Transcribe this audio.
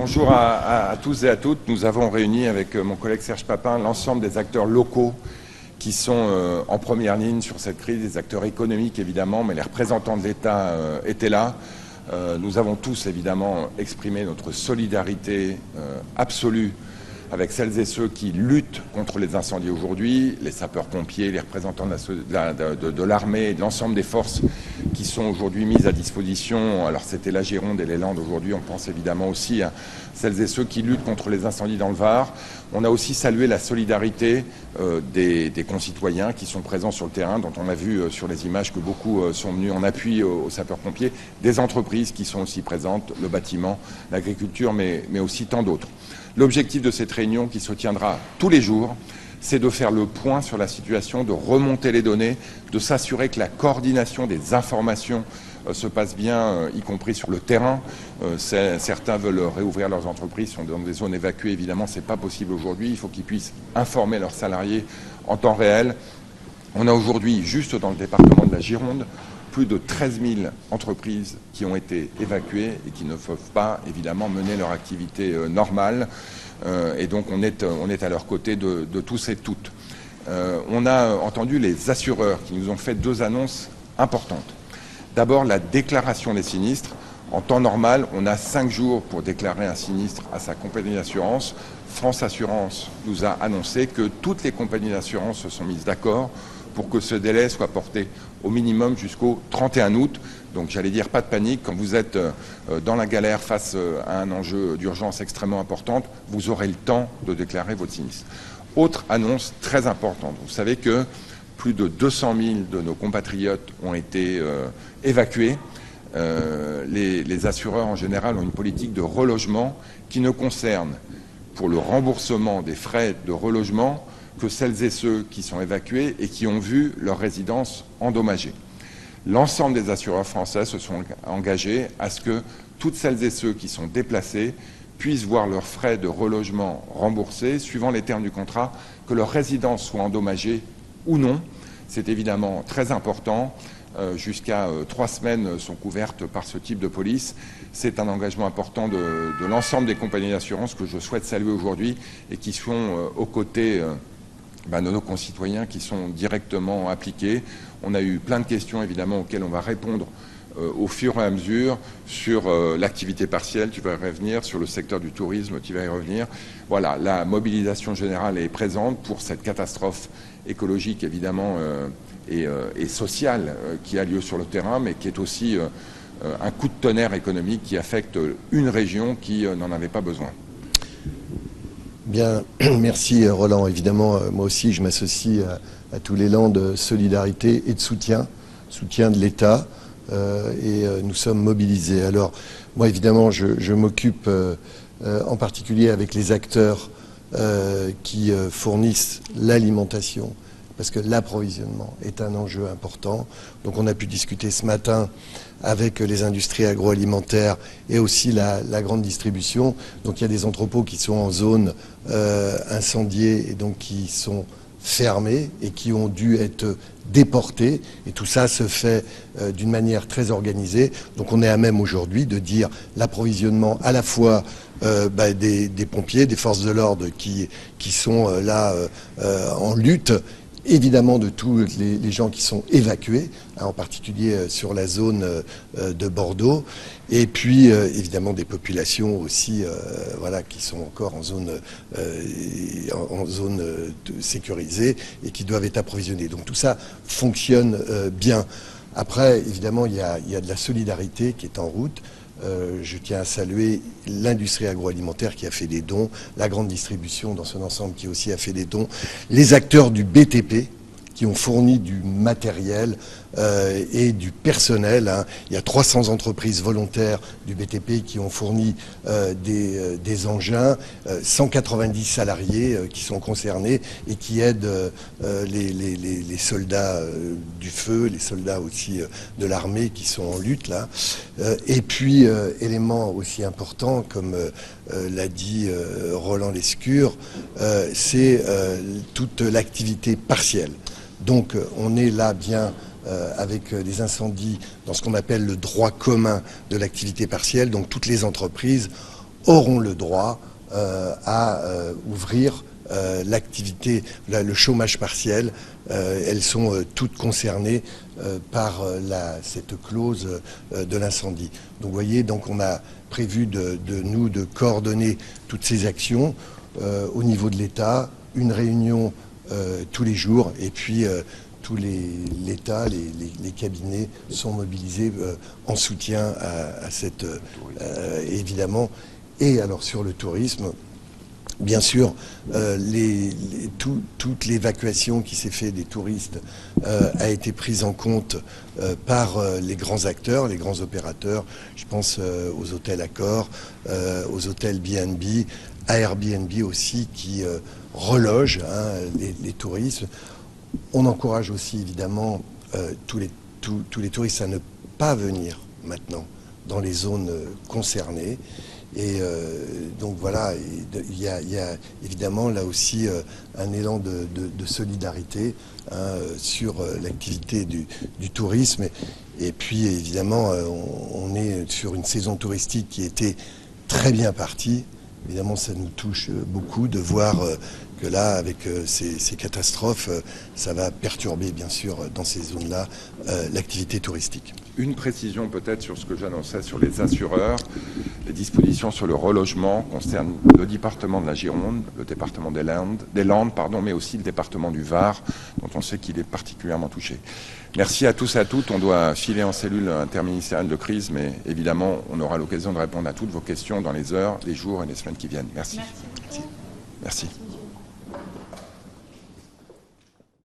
Bonjour à tous et à toutes. Nous avons réuni avec mon collègue Serge Papin l'ensemble des acteurs locaux qui sont en première ligne sur cette crise, des acteurs économiques évidemment, mais les représentants de l'État étaient là. Nous avons tous évidemment exprimé notre solidarité absolue avec celles et ceux qui luttent contre les incendies aujourd'hui, les sapeurs-pompiers, les représentants de l'armée et de l'ensemble des forces qui sont aujourd'hui mises à disposition. Alors c'était la Gironde et les Landes aujourd'hui, on pense évidemment aussi à celles et ceux qui luttent contre les incendies dans le Var. On a aussi salué la solidarité des concitoyens qui sont présents sur le terrain, dont on a vu sur les images que beaucoup sont venus en appui aux sapeurs-pompiers, des entreprises qui sont aussi présentes, le bâtiment, l'agriculture, mais aussi tant d'autres. L'objectif de cette réunion qui se tiendra tous les jours, c'est de faire le point sur la situation, de remonter les données, de s'assurer que la coordination des informations se passe bien, y compris sur le terrain. Certains veulent réouvrir leurs entreprises, sont dans des zones évacuées, évidemment, ce n'est pas possible aujourd'hui. Il faut qu'ils puissent informer leurs salariés en temps réel. On a aujourd'hui, juste dans le département de la Gironde, plus de 13 000 entreprises qui ont été évacuées et qui ne peuvent pas, évidemment, mener leur activité normale. Et donc, on est à leur côté de tous et toutes. On a entendu les assureurs qui nous ont fait deux annonces importantes. D'abord, la déclaration des sinistres. En temps normal, on a 5 jours pour déclarer un sinistre à sa compagnie d'assurance. France Assurance nous a annoncé que toutes les compagnies d'assurance se sont mises d'accord pour que ce délai soit porté au minimum jusqu'au 31 août. Donc j'allais dire pas de panique, quand vous êtes dans la galère face à un enjeu d'urgence extrêmement importante, vous aurez le temps de déclarer votre sinistre. Autre annonce très importante, vous savez que plus de 200 000 de nos compatriotes ont été évacués. Les assureurs en général ont une politique de relogement qui ne concerne pour le remboursement des frais de relogement que celles et ceux qui sont évacués et qui ont vu leur résidence endommagée. L'ensemble des assureurs français se sont engagés à ce que toutes celles et ceux qui sont déplacés puissent voir leurs frais de relogement remboursés, suivant les termes du contrat, que leur résidence soit endommagée ou non. C'est évidemment très important. Jusqu'à 3 semaines sont couvertes par ce type de police. C'est un engagement important de l'ensemble des compagnies d'assurance que je souhaite saluer aujourd'hui et qui sont aux côtés de nos concitoyens qui sont directement impliqués. On a eu plein de questions évidemment auxquelles on va répondre au fur et à mesure sur l'activité partielle, tu vas y revenir, sur le secteur du tourisme, tu vas y revenir. Voilà, la mobilisation générale est présente pour cette catastrophe écologique évidemment et sociale qui a lieu sur le terrain, mais qui est aussi un coup de tonnerre économique qui affecte une région qui n'en avait pas besoin. Bien, merci Roland. Évidemment, moi aussi, je m'associe à tous l'élan de solidarité et de soutien de l'État, et nous sommes mobilisés. Alors, moi, évidemment, je m'occupe en particulier avec les acteurs qui fournissent l'alimentation, parce que l'approvisionnement est un enjeu important. Donc on a pu discuter ce matin avec les industries agroalimentaires et aussi la grande distribution. Donc il y a des entrepôts qui sont en zone incendiée et donc qui sont fermés et qui ont dû être déportés. Et tout ça se fait d'une manière très organisée. Donc on est à même aujourd'hui de dire l'approvisionnement à la fois des pompiers, des forces de l'ordre qui sont là en lutte, évidemment de tous les gens qui sont évacués, en particulier sur la zone de Bordeaux, et puis évidemment des populations aussi qui sont encore en zone sécurisée et qui doivent être approvisionnées. Donc tout ça fonctionne bien. Après, évidemment, il y a de la solidarité qui est en route. Je tiens à saluer l'industrie agroalimentaire qui a fait des dons, la grande distribution dans son ensemble qui aussi a fait des dons, les acteurs du BTP qui ont fourni du matériel et du personnel. Il y a 300 entreprises volontaires du BTP qui ont fourni des engins, 190 salariés qui sont concernés et qui aident les soldats du feu, les soldats aussi de l'armée qui sont en lutte là. Et puis, élément aussi important, comme l'a dit Roland Lescure, c'est toute l'activité partielle. Donc on est là bien avec des incendies dans ce qu'on appelle le droit commun de l'activité partielle. Donc toutes les entreprises auront le droit à ouvrir l'activité, le chômage partiel. Elles sont toutes concernées par cette clause de l'incendie. Donc vous voyez, donc on a prévu de coordonner toutes ces actions au niveau de l'État, une réunion tous les jours, et puis tous l'État, les cabinets sont mobilisés en soutien à cette évidemment. Et alors sur le tourisme, bien sûr, toute l'évacuation qui s'est faite des touristes a été prise en compte par les grands acteurs, les grands opérateurs. Je pense aux hôtels Accor, aux hôtels B&B, à Airbnb aussi, qui relogent les touristes. On encourage aussi évidemment tous les touristes à ne pas venir maintenant dans les zones concernées. Et donc voilà, il y a évidemment là aussi un élan de solidarité sur l'activité du tourisme. Et puis évidemment, on est sur une saison touristique qui était très bien partie. Évidemment, ça nous touche beaucoup de voir que là, avec ces catastrophes, ça va perturber, bien sûr, dans ces zones-là, l'activité touristique. Une précision peut-être sur ce que j'annonçais sur les assureurs. Les dispositions sur le relogement concernent le département de la Gironde, le département des Landes, mais aussi le département du Var, dont on sait qu'il est particulièrement touché. Merci à tous et à toutes. On doit filer en cellule interministérielle de crise, mais évidemment, on aura l'occasion de répondre à toutes vos questions dans les heures, les jours et les semaines qui viennent. Merci. Merci. Merci.